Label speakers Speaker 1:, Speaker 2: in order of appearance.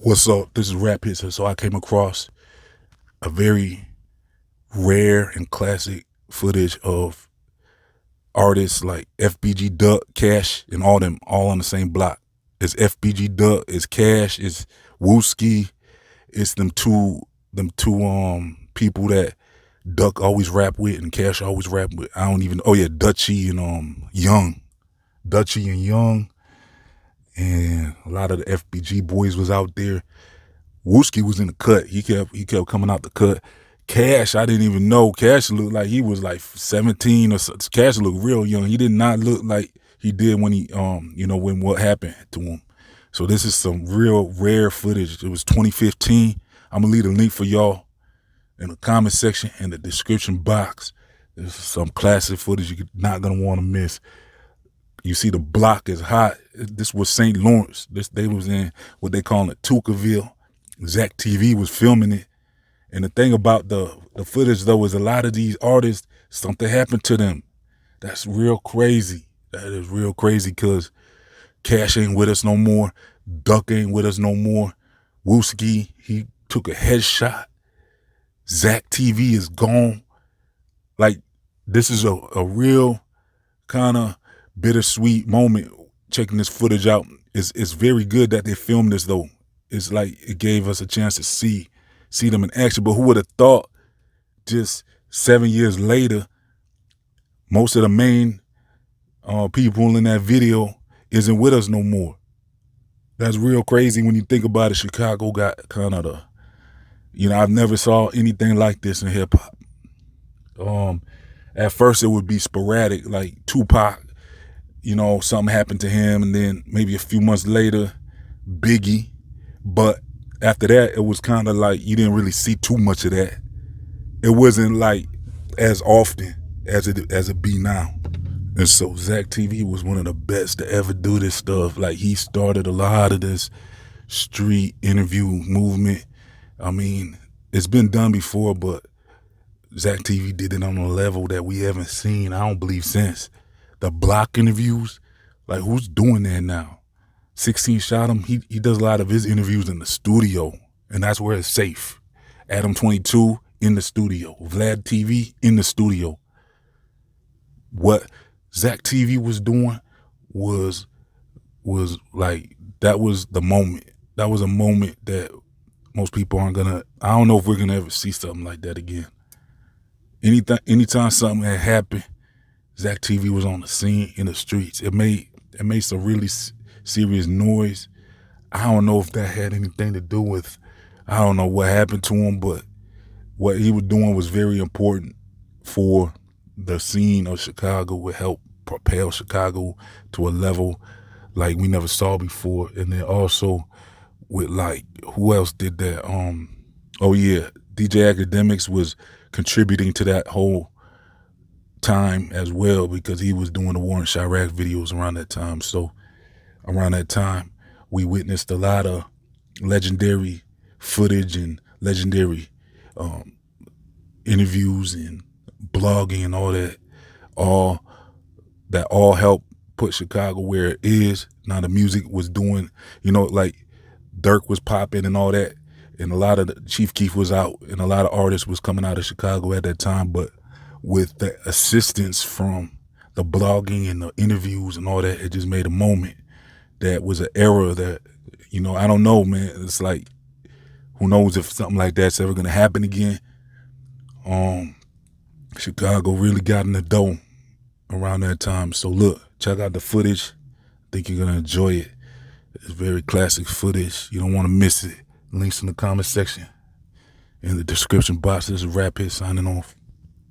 Speaker 1: What's up? This is Rap Hits. So I came across a very rare and classic footage of artists like FBG, Duck, Cash, and all them all on the same block. It's FBG, Duck, it's Cash, it's Wooski, it's them two people that Duck always rap with and Cash always rap with. I don't even. Oh yeah, Dutchie and Young, Dutchie and Young. And a lot of the FBG boys was out there. Wooski was in the cut. He kept coming out the cut. Cash, I didn't even know. Cash looked like he was like 17 or something. Cash looked real young. He did not look like he did when he, when what happened to him. So this is some real rare footage. It was 2015. I'm gonna leave a link for y'all in the comment section and the description box. This is some classic footage you're not gonna want to miss. You see the block is hot. This was St. Lawrence. They was in what they call it Tookaville. ZackTv was filming it. And the thing about the footage though is a lot of these artists, something happened to them. That's real crazy. That is real crazy because Cash ain't with us no more. Duck ain't with us no more. Wooski, he took a headshot. ZackTv is gone. Like, this is a real kind of bittersweet moment checking this footage out. It's very good that they filmed this though. It's like it gave us a chance to see them in action. But who would have thought just 7 years later, most of the main people in that video isn't with us no more. That's real crazy when you think about it. Chicago got kind of I've never saw anything like this in hip hop. At first it would be sporadic, like Tupac, something happened to him, and then maybe a few months later, Biggie. But after that, it was kind of like you didn't really see too much of that. It wasn't like as often as it be now. And so ZackTv was one of the best to ever do this stuff. Like, he started a lot of this street interview movement. I mean, it's been done before, but ZackTv did it on a level that we haven't seen, I don't believe, since. The block interviews, like, who's doing that now? 16 shot him. He does a lot of his interviews in the studio, and that's where it's safe. Adam 22 in the studio. Vlad TV in the studio. What ZackTv was doing was like, that was the moment. That was a moment that most people aren't gonna. I don't know if we're gonna ever see something like that again. Anytime something had happened, ZackTv was on the scene in the streets. It made some really serious noise. I don't know if that had anything to do with, I don't know what happened to him, but what he was doing was very important for the scene of Chicago. It helped propel Chicago to a level like we never saw before. And then also with, like, who else did that? Oh yeah, DJ Academics was contributing to that whole time as well, because he was doing the War in Chirac videos around that time. So around that time, we witnessed a lot of legendary footage and legendary interviews and blogging and all that all helped put Chicago where it is. Now the music was doing, like Dirk was popping and all that, and a lot of Chief Keef was out, and a lot of artists was coming out of Chicago at that time. But with the assistance from the blogging and the interviews and all that, it just made a moment that was an era that, I don't know, man. It's like, who knows if something like that's ever gonna happen again. Chicago really got in the dough around that time. So look, check out the footage. I think you're gonna enjoy it. It's very classic footage. You don't want to miss it. Links in the comment section, in the description box. This is Rap Hit signing off.